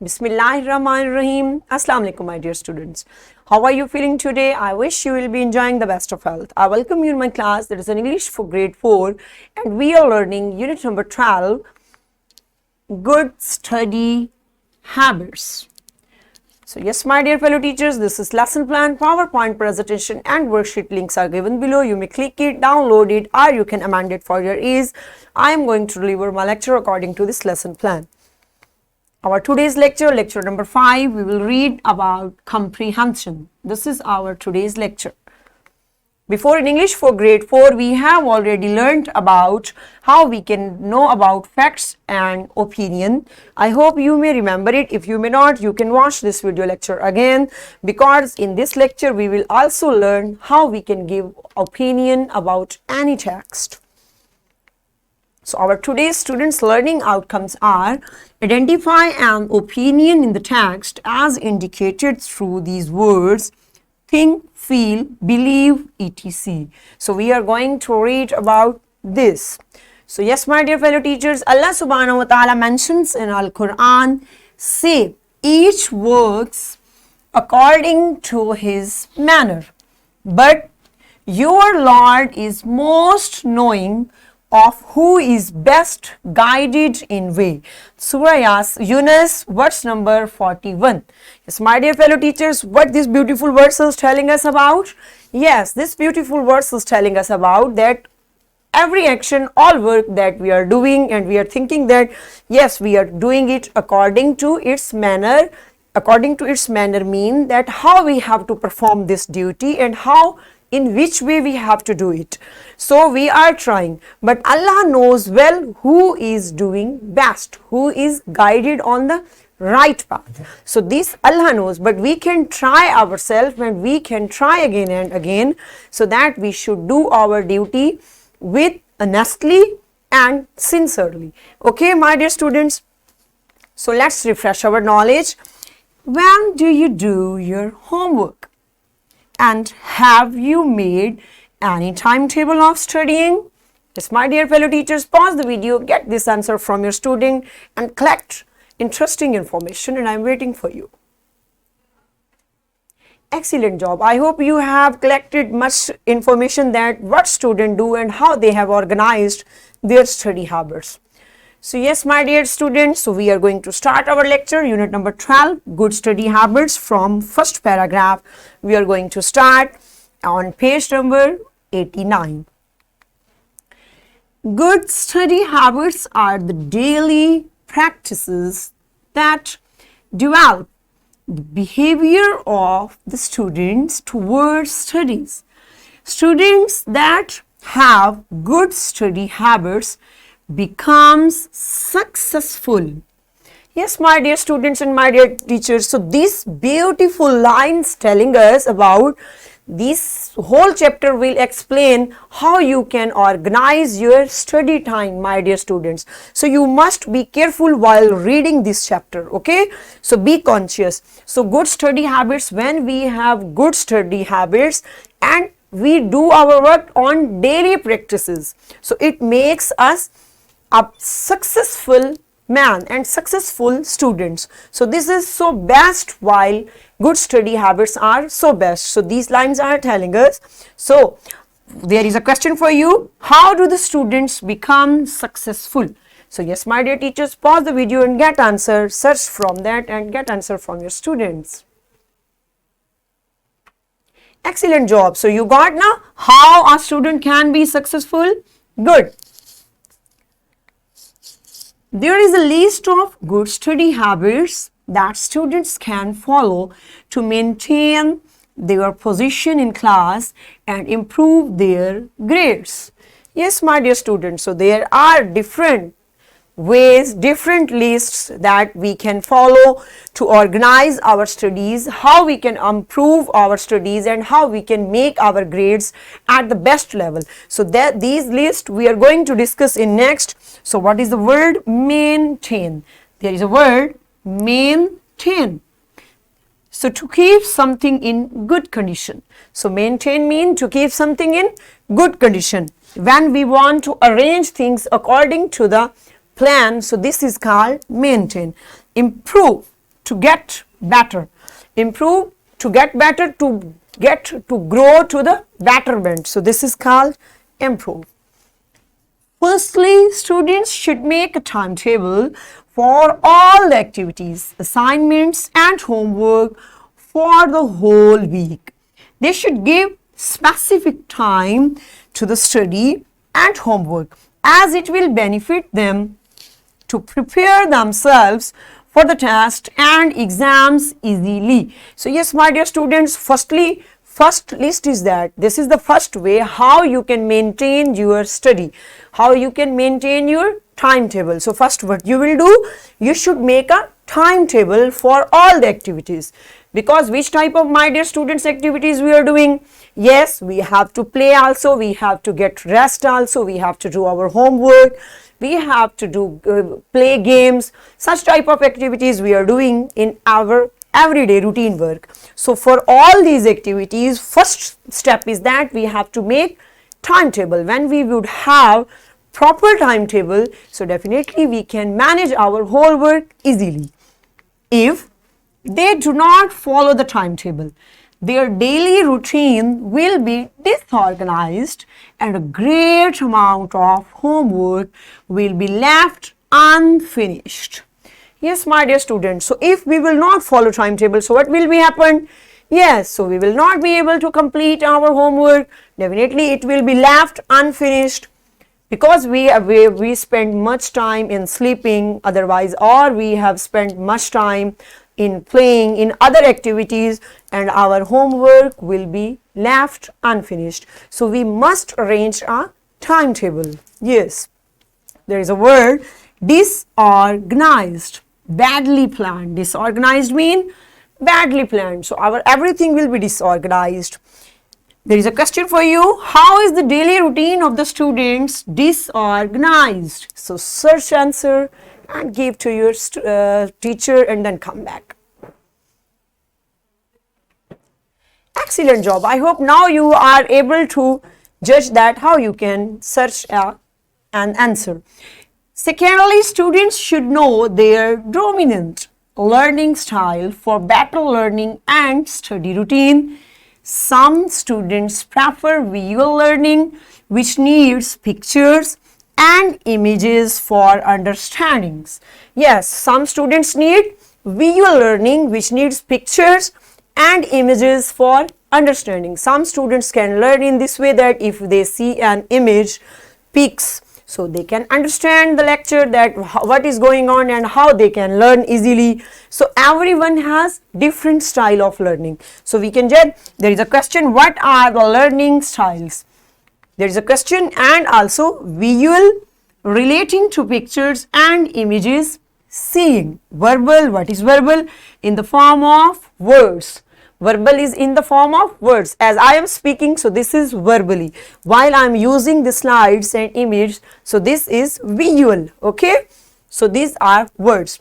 Bismillahirrahmanirrahim. Assalamu alaikum, my dear students. How are you feeling today? I wish you will be enjoying the best of health. I welcome you in my class that is in English for grade 4 and we are learning unit number 12, Good Study Habits. So yes, my dear fellow teachers, this is lesson plan, PowerPoint presentation and worksheet links are given below. You may click it, download it or you can amend it for your ease. I am going to deliver my lecture according to this lesson plan. Our today's lecture, lecture number 5, we will read about comprehension. This is our today's lecture. Before in English for grade 4, we have already learned about how we can know about facts and opinion. I hope you may remember it. If you may not, you can watch this video lecture again, because in this lecture we will also learn how we can give opinion about any text. So our today's students' learning outcomes are: identify an opinion in the text as indicated through these words, think, feel, believe, etc. So we are going to read about this. So yes, my dear fellow teachers, Allah subhanahu wa ta'ala mentions in Al-Quran, say, each works according to his manner, but your Lord is most knowing of who is best guided in way. Surah Yunus, verse number 41. Yes, my dear fellow teachers, what this beautiful verse is telling us about? Yes, this beautiful verse is telling us about that every action, all work that we are doing and we are thinking that yes, we are doing it according to its manner. According to its manner mean that how we have to perform this duty and how in which way we have to do it. So we are trying, but Allah knows well who is doing best, who is guided on the right path. So this Allah knows, but we can try ourselves and we can try again and again, so that we should do our duty with honestly and sincerely. Okay, my dear students, so let's refresh our knowledge. When do you do your homework? And have you made any timetable of studying? Yes, my dear fellow teachers, pause the video, get this answer from your student and collect interesting information, and I'm waiting for you. Excellent job. I hope you have collected much information that what students do and how they have organized their study habits. So yes, my dear students, so we are going to start our lecture, unit number 12, Good Study Habits, from first paragraph. We are going to start on page number 89. Good study habits are the daily practices that develop the behavior of the students towards studies. Students that have good study habits becomes successful. Yes, my dear students and my dear teachers, so these beautiful lines telling us about this whole chapter will explain how you can organize your study time, my dear students. So you must be careful while reading this chapter, okay? So be conscious. So good study habits, when we have good study habits and we do our work on daily practices, so it makes us a successful man and successful students. So this is so best while good study habits are so best. So these lines are telling us. So there is a question for you. How do the students become successful? So yes, my dear teachers, pause the video and get answer. Search from that and get answer from your students. Excellent job. So you got now how a student can be successful? Good. There is a list of good study habits that students can follow to maintain their position in class and improve their grades. Yes, my dear students, so there are different ways, different lists that we can follow to organize our studies, how we can improve our studies and how we can make our grades at the best level. So that these lists we are going to discuss in next. So what is the word? Maintain. There is a word maintain. So to keep something in good condition. So maintain means to keep something in good condition. When we want to arrange things according to the plan, so this is called maintain. Improve. to get better. Improve to get better, to get to grow to the betterment. So this is called improve. Firstly, students should make a timetable for all the activities, assignments and homework for the whole week. They should give specific time to the study and homework, as it will benefit them to prepare themselves for the test and exams easily. So yes, my dear students, first list is that this is the first way how you can maintain your study, how you can maintain your timetable. So first, what you will do, you should make a timetable for all the activities, because which type of, my dear students, activities we are doing? Yes, we have to play also, we have to get rest also, we have to do our homework, we have to do play games. Such type of activities we are doing in our everyday routine work. So for all these activities, first step is that we have to make timetable. When we would have proper timetable, so definitely we can manage our whole work easily. If they do not follow the timetable, their daily routine will be disorganized and a great amount of homework will be left unfinished. Yes, my dear students, so if we will not follow timetable, so what will be happen? Yes, so we will not be able to complete our homework. Definitely it will be left unfinished, because we spend much time in sleeping otherwise, or we have spent much time in playing in other activities, and our homework will be left unfinished. So we must arrange a timetable. Yes, there is a word, disorganized, badly planned. Disorganized mean badly planned. So our everything will be disorganized. There is a question for you. How is the daily routine of the students disorganized? So search answer and give to your teacher and then come back. Excellent job. I hope now you are able to judge that how you can search an answer. Secondly, students should know their dominant learning style for better learning and study routine. Some students prefer visual learning, which needs pictures and images for understandings. Yes, some students need visual learning, which needs pictures and images for understanding. Some students can learn in this way, that if they see an image, pics, so they can understand the lecture, that what is going on and how they can learn easily. So everyone has different style of learning. So we can judge. There is a question, what are the learning styles? There is a question, and also visual relating to pictures and images. Seeing, verbal, what is verbal? In the form of words. Verbal is in the form of words. As I am speaking, so this is verbally. While I am using the slides and image, so this is visual. Okay, so these are words.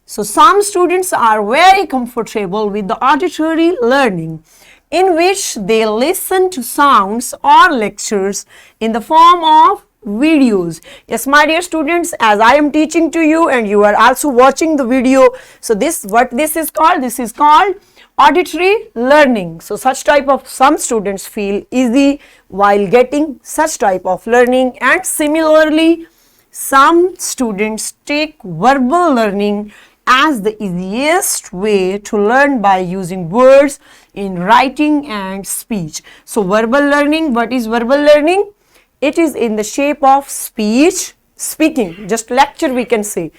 So some students are very comfortable with the auditory learning, in which they listen to sounds or lectures in the form of videos. Yes, my dear students, as I am teaching to you and you are also watching the video, so this is called auditory learning. So such type of, some students feel easy while getting such type of learning, and similarly some students take verbal learning as the easiest way to learn by using words in writing and speech. So verbal learning, what is verbal learning? It is in the shape of speech, speaking, just lecture we can say,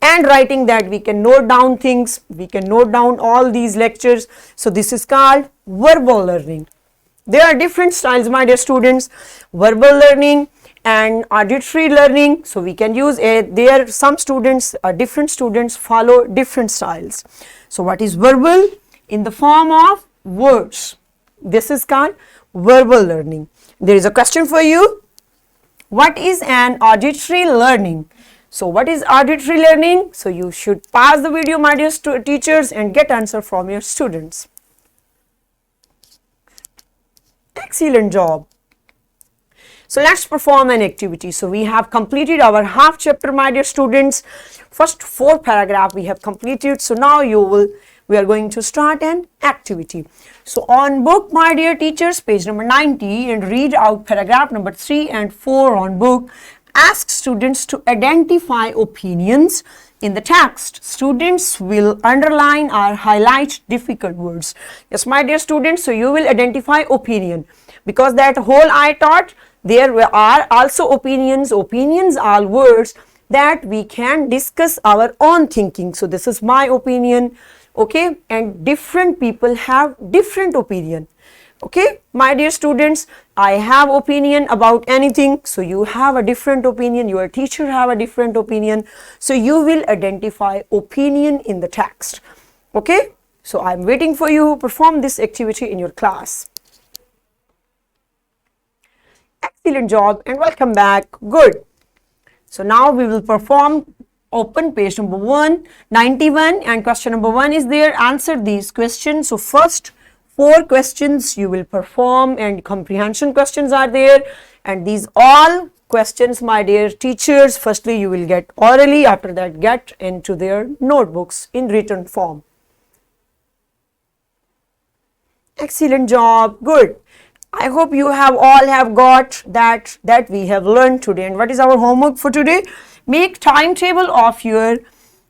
and writing, that we can note down things, we can note down all these lectures. So this is called verbal learning. There are different styles, my dear students, verbal learning and auditory learning. So we can use there some students, different students follow different styles. So what is verbal? In the form of words. This is called verbal learning. There is a question for you. What is an auditory learning? So what is auditory learning? So you should pause the video, my dear teachers, and get answer from your students. Excellent job. So let's perform an activity. So we have completed our half chapter, my dear students. First 4 paragraph we have completed. So now we are going to start an activity. So on book, my dear teachers, page number 90, and read out paragraph number 3 and 4 on book. Ask students to identify opinions in the text. Students will underline or highlight difficult words. Yes, my dear students, so you will identify opinion, because that whole I taught, there are also opinions. Opinions are words that we can discuss our own thinking. So this is my opinion, okay, and different people have different opinion. Okay, my dear students, I have opinion about anything, so you have a different opinion, your teacher have a different opinion, so you will identify opinion in the text. Okay, so I'm waiting for you to perform this activity in your class. Excellent job and welcome back. Good. So now we will perform. Open page number 191 and question number 1 is there. Answer these questions. So first 4 questions you will perform, and comprehension questions are there, and these all questions, my dear teachers, firstly you will get orally, after that get into their notebooks in written form. Excellent job. Good. I hope you all have got that we have learned today. And what is our homework for today? Make timetable of your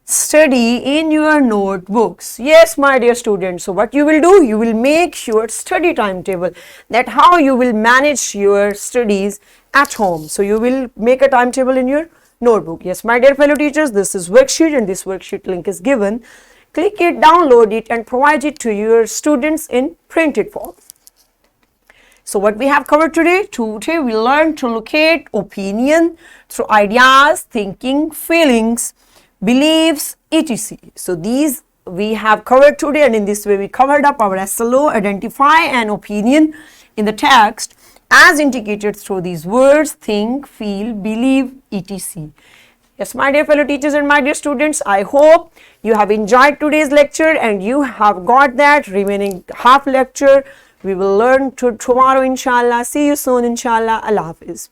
study in your notebooks. Yes, my dear students. So what you will do, you will make your study timetable, that how you will manage your studies at home. So you will make a timetable in your notebook. Yes, my dear fellow teachers, this is worksheet, and this worksheet link is given. Click it, download it, and provide it to your students in printed form. So what we have covered today? Today we learned to locate opinion through ideas, thinking, feelings, beliefs, etc. So these we have covered today, and in this way we covered up our SLO, identify an opinion in the text as indicated through these words, think, feel, believe, etc. Yes, my dear fellow teachers and my dear students, I hope you have enjoyed today's lecture and you have got that remaining half lecture. We will learn tomorrow, inshallah. See you soon, inshallah. Allah Hafiz.